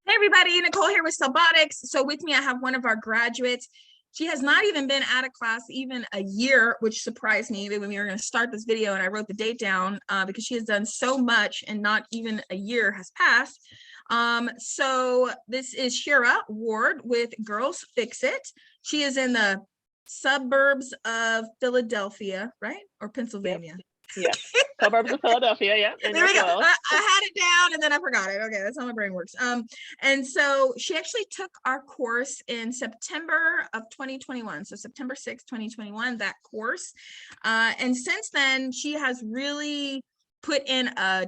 Hey everybody, Nicole here with CellBotics. So with me, I have one of our graduates. She has not even been out of class even a year, which surprised me when we were going to start this video, and I wrote the date down because she has done so much and not even a year has passed. So this is Shira Ward with Girls Fix It. She is in the suburbs of Philadelphia, right? Or Pennsylvania. Yes. Suburbs of Philadelphia, yeah. There we go. I had it down and then I forgot it. Okay, that's how my brain works. And so she actually took our course in September of 2021. So September 6th, 2021, that course. And since then, she has really put in a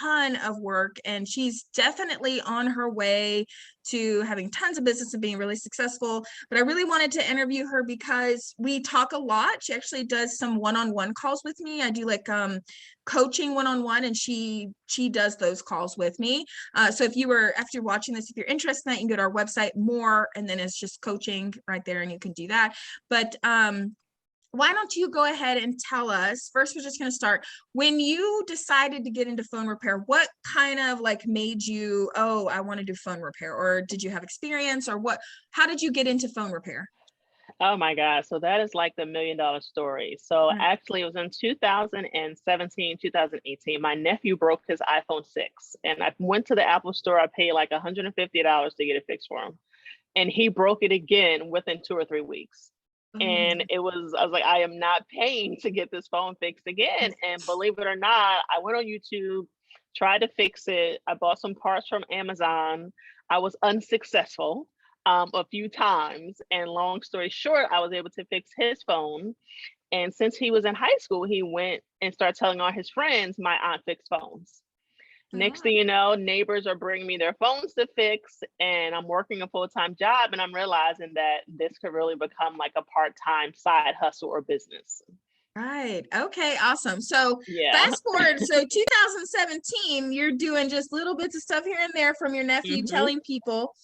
ton of work, and she's definitely on her way to having tons of business and being really successful. But I really wanted to interview her because we talk a lot. She actually does some one-on-one calls with me. I do like coaching one-on-one, and she does those calls with me. So if you were, after watching this, if you're interested in that, you can go to our website more, and then it's just coaching right there, and you can do that. But why don't you go ahead and tell us, first we're just going to start, when you decided to get into phone repair, what kind of like made you, oh, I want to do phone repair? Or did you have experience, or what, how did you get into phone repair? Oh my God. So that is like the $1 million story. So actually it was in 2017, 2018. My nephew broke his iPhone 6 and I went to the Apple store. I paid like $150 to get it fixed for him. And he broke it again within 2 or 3 weeks. And I was like, I am not paying to get this phone fixed again. And believe it or not, I went on YouTube, tried to fix it. I bought some parts from Amazon. I was unsuccessful a few times. And long story short, I was able to fix his phone. And since he was in high school, he went and started telling all his friends, my aunt fixed phones. Next thing you know, neighbors are bringing me their phones to fix, and I'm working a full-time job, and I'm realizing that this could really become like a part-time side hustle or business. Right. Okay, awesome. So Yeah. fast forward, so 2017, you're doing just little bits of stuff here and there from your nephew telling people.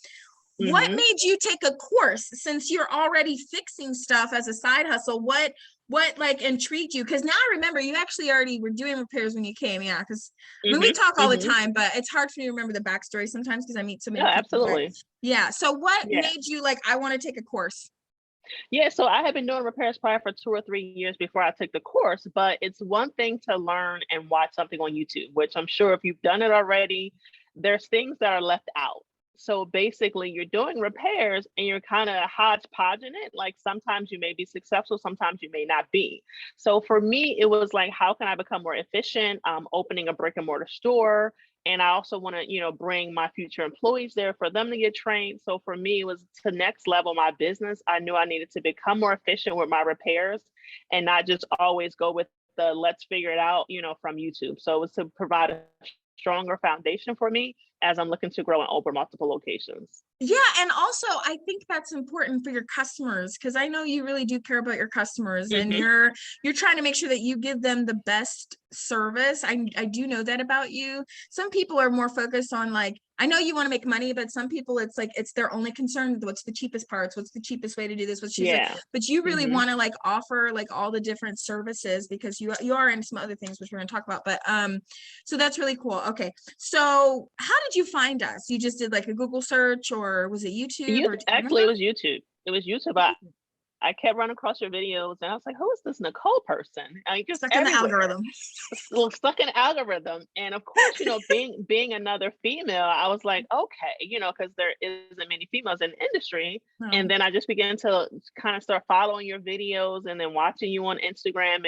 What made you take a course, since you're already fixing stuff as a side hustle? What like intrigued you? Because now I remember you actually already were doing repairs when you came. Yeah, because I mean, we talk all the time, but it's hard for me to remember the backstory sometimes because I meet so many people. Absolutely. But yeah. So what made you like, I want to take a course? Yeah, so I had been doing repairs prior for 2 or 3 years before I took the course, but it's one thing to learn and watch something on YouTube, which I'm sure if you've done it already, there's things that are left out. So basically you're doing repairs and you're kind of hodgepodging it. Like sometimes you may be successful, sometimes you may not be. So for me, it was like, how can I become more efficient? Opening a brick and mortar store. And I also want to, bring my future employees there for them to get trained. So for me, it was to next level my business. I knew I needed to become more efficient with my repairs and not just always go with the let's figure it out, from YouTube. So it was to provide a stronger foundation for me as I'm looking to grow and open multiple locations. Yeah, and also I think that's important for your customers, because I know you really do care about your customers, and you're trying to make sure that you give them the best service. I do know that about you. Some people are more focused on, like, I know you want to make money, but some people it's like it's their only concern, what's the cheapest parts, what's the cheapest way to do this, but you really want to like offer like all the different services, because you are in some other things which we're going to talk about. But so that's really cool. Okay, so how did you find us? You just did like a Google search, or was it YouTube? Actually, it was YouTube. It was YouTube. I kept running across your videos and I was like, who is this Nicole person? And just stuck in the algorithm. Stuck in the algorithm. And of course, being another female, I was like, okay, because there isn't many females in the industry. And then I just began to kind of start following your videos and then watching you on Instagram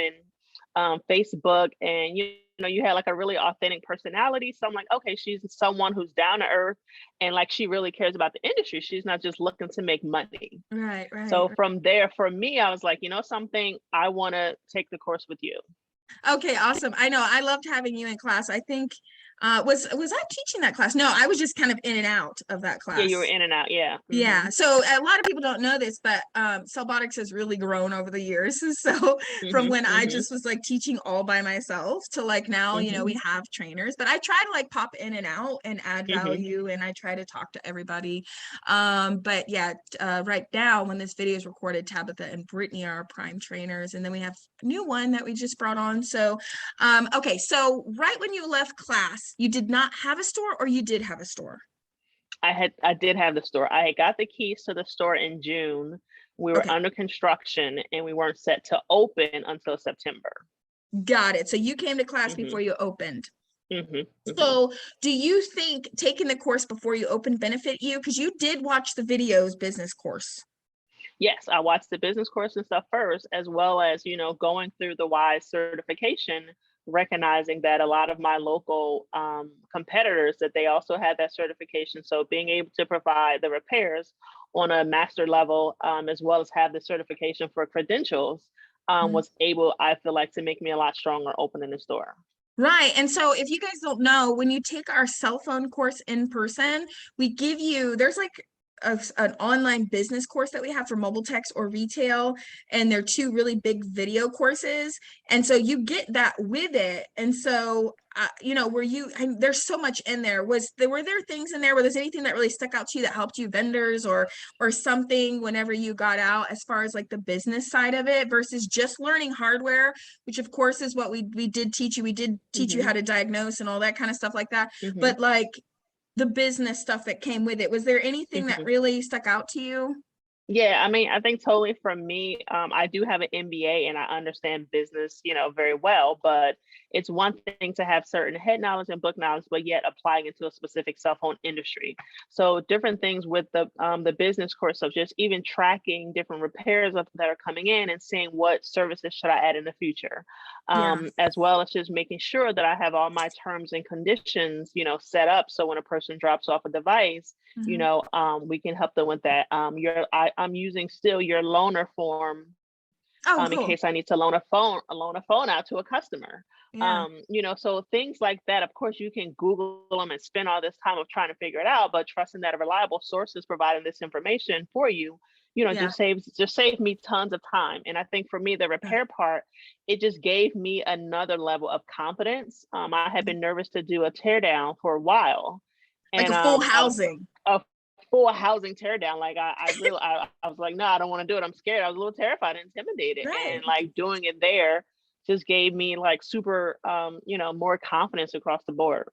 and Facebook. And you had like a really authentic personality. So I'm like, okay, she's someone who's down to earth and like she really cares about the industry. She's not just looking to make money. Right. So from there, for me, I was like, something, I want to take the course with you. Okay, awesome. I know I loved having you in class. I think was I teaching that class? No, I was just kind of in and out of that class. Yeah, you were in and out. Yeah. Yeah. So a lot of people don't know this, but CellBotics has really grown over the years. So from when I just was like teaching all by myself to like now, we have trainers, but I try to like pop in and out and add value, and I try to talk to everybody. But yeah, right now when this video is recorded, Tabitha and Brittany are our prime trainers, and then we have a new one that we just brought on. So okay, so right when you left class, you did not have a store, or you did have a store? I did have the store. I had got the keys to the store in June. We were Okay, under construction and we weren't set to open until September. got it. So you came to class Hmm. before you opened. Hmm. Hmm. So do you think taking the course before you open benefit you? Because you did watch the videos business course. Yes, I watched the business course and stuff first, as well as, going through the WISE certification, recognizing that a lot of my local competitors, that they also had that certification. So being able to provide the repairs on a master level, as well as have the certification for credentials, Mhm. was able, I feel like, to make me a lot stronger opening the store. Right. And so if you guys don't know, when you take our cell phone course in person, we give you, there's like an online business course that we have for mobile techs or retail, and they're two really big video courses. And so you get that with it. And so, there's so much in there. Were there things in there? Were there anything that really stuck out to you that helped you, vendors or something whenever you got out as far as like the business side of it versus just learning hardware, which of course is what we did teach you. We did teach you Hmm. how to diagnose and all that kind of stuff like that. Hmm. But like the business stuff that came with it, was there anything that Hmm. really stuck out to you? Yeah, I mean, I think totally for me, I do have an MBA and I understand business, very well, but it's one thing to have certain head knowledge and book knowledge, but yet applying it to a specific cell phone industry. So different things with the business course of just even tracking different repairs that are coming in and seeing what services should I add in the future, Yeah. as well as just making sure that I have all my terms and conditions, set up. So when a person drops off a device, Mhm. we can help them with that. I'm using still your loaner form, Oh, in cool. case I need to loan a phone out to a customer. Yeah. So things like that. Of course, you can Google them and spend all this time of trying to figure it out, but trusting that a reliable source is providing this information for you, Yeah. just saved me tons of time. And I think for me, the Yeah. repair part, it just gave me another level of confidence. I had been nervous to do a tear down for a while, Like and a full I was housing. a full housing tear down. Like I was like, no, I don't want to do it. I'm scared. I was a little terrified and intimidated. Right. And like doing it there just gave me like super more confidence across the board.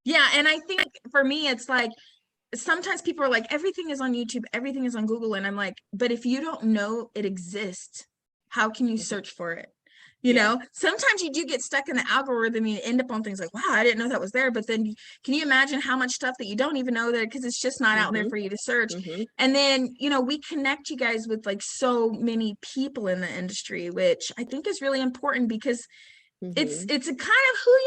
Yeah. And I think for me, it's like sometimes people are like, everything is on YouTube, everything is on Google. And I'm like, but if you don't know it exists, how can you Mhm. search for it? Yeah. Sometimes you do get stuck in the algorithm, you end up on things like, wow, I didn't know that was there. But then can you imagine how much stuff that you don't even know there because it's just not out there Hmm. for you to search? Hmm. And then, we connect you guys with like so many people in the industry, which I think is really important because it's Hmm. it's a kind of who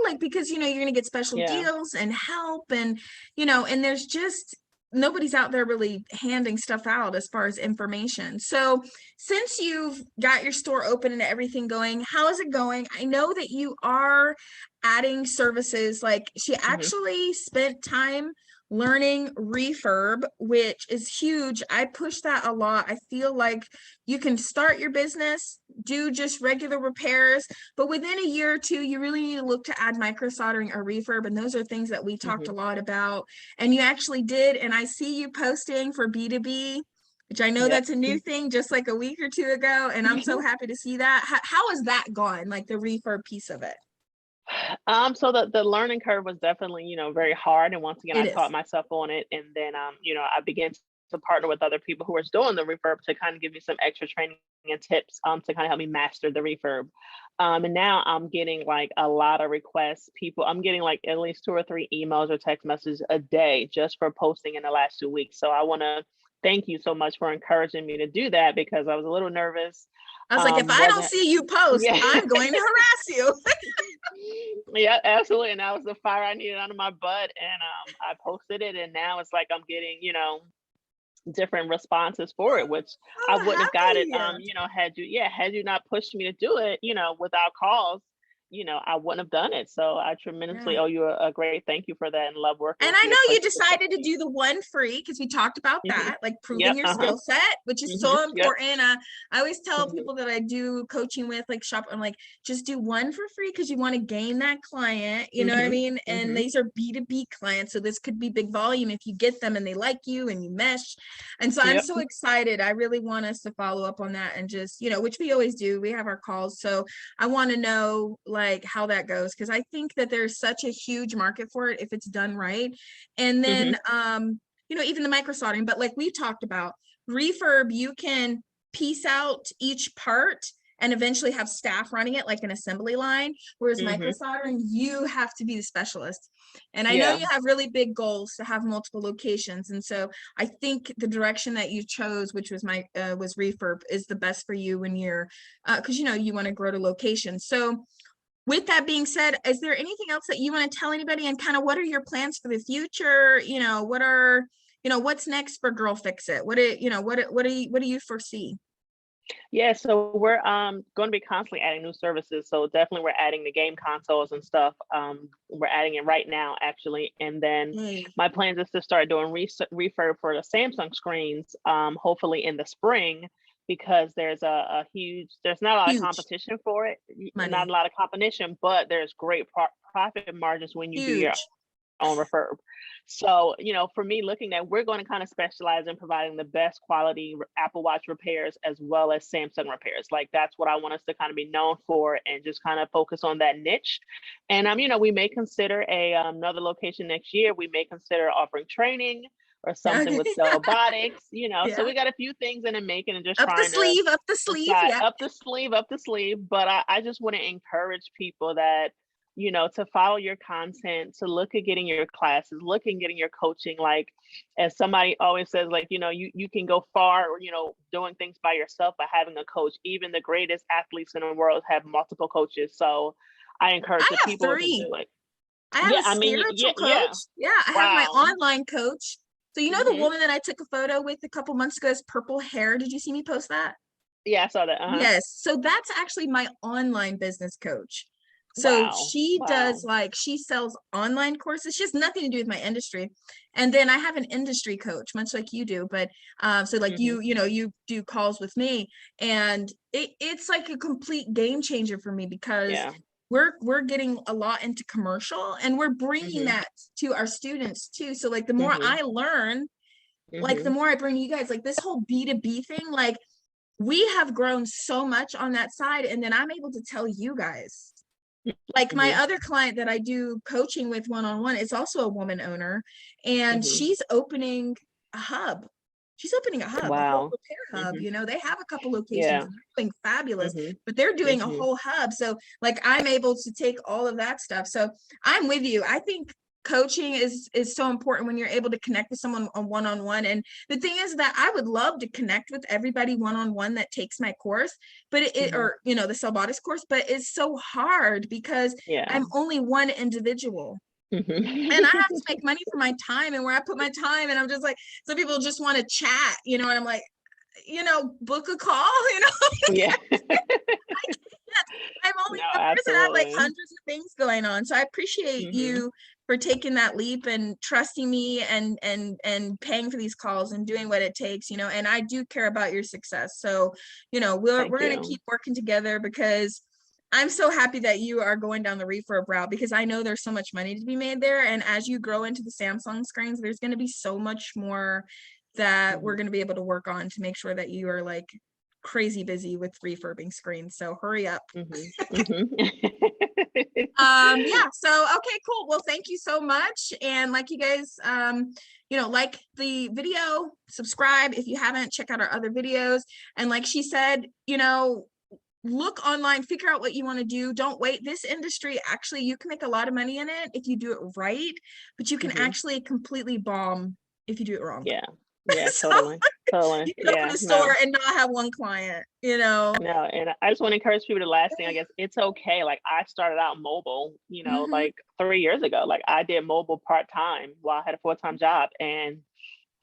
like because you're gonna get special Yeah. deals and help and and there's just nobody's out there really handing stuff out as far as information. So since you've got your store open and everything going, how is it going? I know that you are adding services. Like she Hmm. actually spent time learning refurb, which is huge. I push that a lot. I feel like you can start your business, do just regular repairs, but within a year or two, you really need to look to add micro soldering or refurb. And those are things that we talked a Hmm. lot about. And you actually did. And I see you posting for B2B, which I know Yep. that's a new thing just like a week or two ago. And I'm so happy to see that. How has that gone? Like the refurb piece of it? So the learning curve was definitely, very hard. And once again, It I taught is. myself on it. And then, I began to partner with other people who were doing the refurb to kind of give me some extra training and tips, to kind of help me master the refurb. And now I'm getting like a lot of requests. I'm getting like at least 2 or 3 emails or text messages a day just for posting in the last 2 weeks. So I want to thank you so much for encouraging me to do that because I was a little nervous. I was like, if I don't Wasn't see you post, Yeah. I'm going to harass you. Yeah, absolutely. And that was the fire I needed under my butt. And I posted it and now it's like I'm getting, different responses for it, which I Oh, wouldn't have got it, happy. had you not pushed me to do it, without cause, I wouldn't have done it. So I Yeah. tremendously owe you a great thank you for that and love working And with I you to know you push this stuff decided for to me. do the one free because we talked about Hmm. that, like proving Yep. your Uh-huh. skill set, which is Hmm. so Yep. important. I always tell Hmm. people that I do coaching with, like shop, I'm like, just do one for free because you want to gain that client, you know what I Hmm. mean? And Hmm. these are B2B clients. So this could be big volume if you get them and they like you and you mesh. And so I'm Yep. so excited. I really want us to follow up on that and just, which we always do. We have our calls. So I want to know, like, like how that goes, because I think that there's such a huge market for it if it's done right. And then you know, even the micro soldering, but like we talked about, refurb, you can piece out each part and eventually have staff running it like an assembly line, whereas micro soldering, you have to be the specialist. And I know you have really big goals to have multiple locations, and so I think the direction that you chose, which was was refurb, is the best for you when you're because you know you want to grow to locations. So with that being said, is there anything else that you want to tell anybody, and kind of what are your plans for the future? You know, what are, you know, what's next for Girl Fix It? What do you know, what do you foresee? Yeah, so we're going to be constantly adding new services. So definitely we're adding the game consoles and stuff. We're adding it right now, actually. And then my plans is to start doing refurb for the Samsung screens, hopefully in the spring, because there's there's not a lot of competition for it, not a lot of competition, but there's great profit margins when you do your own refurb. So, you know, for me, looking at, we're going to kind of specialize in providing the best quality Apple Watch repairs as well as Samsung repairs. Like that's what I want us to kind of be known for, and just kind of focus on that niche. And you know, we may consider another location next year. We may consider offering training or something with CellBotics, you know. So we got a few things in the making, and just up the trying sleeve, to up the sleeve, up the sleeve. But I just want to encourage people that, you know, to follow your content, to look at getting your classes, look at getting your coaching. Like, as somebody always says, like, you know, you can go far, you know, doing things by yourself, by having a coach. Even the greatest athletes in the world have multiple coaches. So I encourage the people to do it. I have a spiritual coach. Yeah, I have my online coach. So you know the woman that I took a photo with a couple months ago has purple hair. Did you see me post that? Yeah, I saw that. Yes. So that's actually my online business coach. So she does, like, she sells online courses. She has nothing to do with my industry. And then I have an industry coach, much like you do. But so like you know, you do calls with me, and it's like a complete game changer for me, because we're getting a lot into commercial, and we're bringing that to our students too. So like the more I learn, like the more I bring you guys, like this whole B2B thing, like we have grown so much on that side. And then I'm able to tell you guys, like my other client that I do coaching with one-on-one is also a woman owner, and she's opening a hub. She's opening a hub, a whole repair hub. You know, they have a couple locations, and they're doing fabulous, but they're doing a whole hub. So like I'm able to take all of that stuff. So I'm with you. I think coaching is so important when you're able to connect with someone on one-on-one. And the thing is that I would love to connect with everybody one-on-one that takes my course, but or you know, the CellBotics course, but it's so hard because I'm only one individual. And I have to make money for my time, and where I put my time, and I'm just like, some people just want to chat, you know, and I'm like, you know, book a call, you know. I'm only one person. I have like hundreds of things going on. So I appreciate you for taking that leap and trusting me, and paying for these calls and doing what it takes, you know. And I do care about your success. So, you know, we're going to keep working together, because I'm so happy that you are going down the refurb route, because I know there's so much money to be made there. And as you grow into the Samsung screens, there's going to be so much more that we're going to be able to work on to make sure that you are like crazy busy with refurbing screens. So hurry up. Yeah, so okay, cool. Well, thank you so much. And like you guys, you know, like the video, subscribe if you haven't, check out our other videos. And like she said, you know, look online, figure out what you want to do. Don't wait. This industry, actually, you can make a lot of money in it if you do it right, but you can actually completely bomb if you do it wrong. Yeah, totally. You can open a store and not have one client, you know. No, and I just want to encourage people, the last thing, I guess, it's okay. Like I started out mobile, you know, like 3 years ago. Like I did mobile part-time while I had a full-time job, and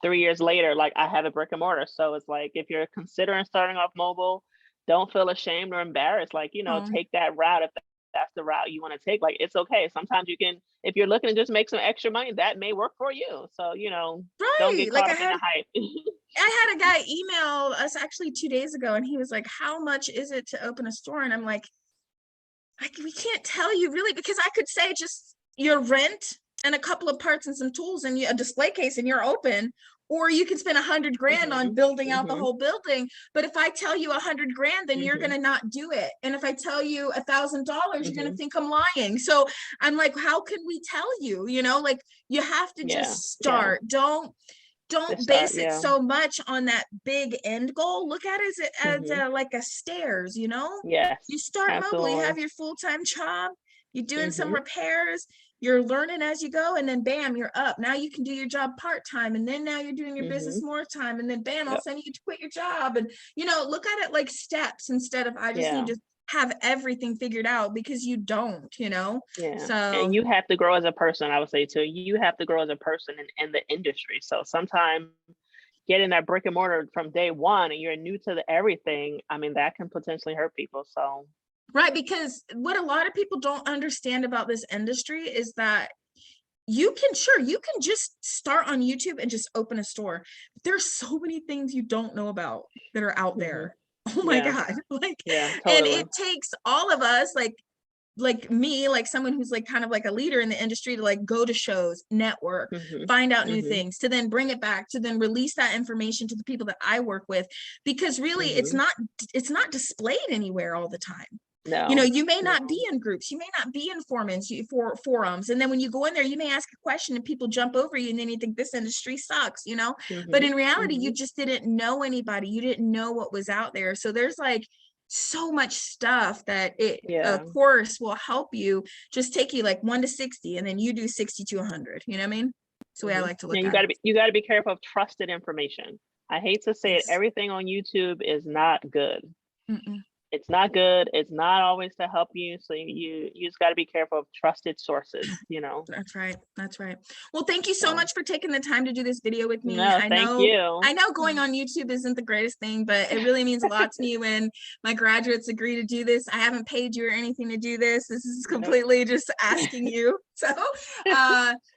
3 years later, like I have a brick and mortar. So it's like, if you're considering starting off mobile, don't feel ashamed or embarrassed. Like, you know, take that route if that's the route you want to take. Like, it's okay. Sometimes you can, if you're looking to just make some extra money, that may work for you. So, you know, don't get caught up in the hype. I had a guy email us actually 2 days ago, and he was like, how much is it to open a store? And I'm like, we can't tell you really, because I could say just your rent and a couple of parts and some tools and a display case and you're open. or you can spend 100 grand on building out the mhm. whole building. But if I tell you 100 grand, then you're going to not do it. And if I tell you $1,000, you're going to think I'm lying. So I'm like, how can we tell you, you know, like you have to Yeah, just start. Don't Just start, base it yeah. so much on that big end goal. Look at it as Mhm. like a stairs, you know, Yes, you start mobile, you have absolutely. your full-time job, you're doing some Mhm, repairs, you're learning as you go, and then bam, you're up. Now you can do your job part-time, and then now you're doing your business mhm. more time, and then bam, all of a Yep. sudden you get to quit your job. And you know, look at it like steps instead of I just need Yeah, to have everything figured out, because you don't, you know. yeah. And So you have to grow as a person, I would say too. You have to grow as a person in the industry. So sometimes getting that brick and mortar from day one and you're new to the everything, I mean, that can potentially hurt people. So right, because what a lot of people don't understand about this industry is that you can, sure, you can just start on YouTube and just open a store. But there's so many things you don't know about that are out mhm. there. Oh my Yeah, God. Like, yeah, and totally. it takes all of us, like me, like someone who's like kind of like a leader in the industry, to like go to shows, network, Mhm, find out new mhm, things, to then bring it back, to then release that information to the people that I work with, because really mhm. it's not displayed anywhere all the time. You know, No, you may not be no. in groups, you may not be in for forums, and then when you go in there, you may ask a question and people jump over you, and then you think this industry sucks, you know. But Mhm, in reality, you mhm. just didn't know anybody, you didn't know what was out there. So there's like so much stuff that a Yeah. course will help you, just take you like 1 to 60, and then you do 60 to 100. You know what I mean? That's the way I Mhm. like to Yeah, look at it. you gotta be careful of trusted information. I hate to say it, Yes. everything on YouTube is not good. Mm-mm. It's not good. It's not always to help you. So you just gotta be careful of trusted sources, you know. That's right. That's right. Well, thank you so So much for taking the time to do this video with me. no, thank you. I know going on YouTube isn't the greatest thing, but it really means a lot to me when my graduates agree to do this. I haven't paid you or anything to do this. This is Nope. completely just asking you. So,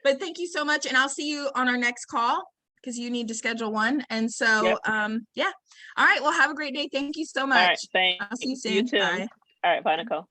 but thank you so much. And I'll see you on our next call, because you need to schedule one. And so, Yep. yeah. All right. Well, have a great day. Thank you so All right. much. I'll see you Thanks. You soon. too. Bye. All right. Bye, Nicole.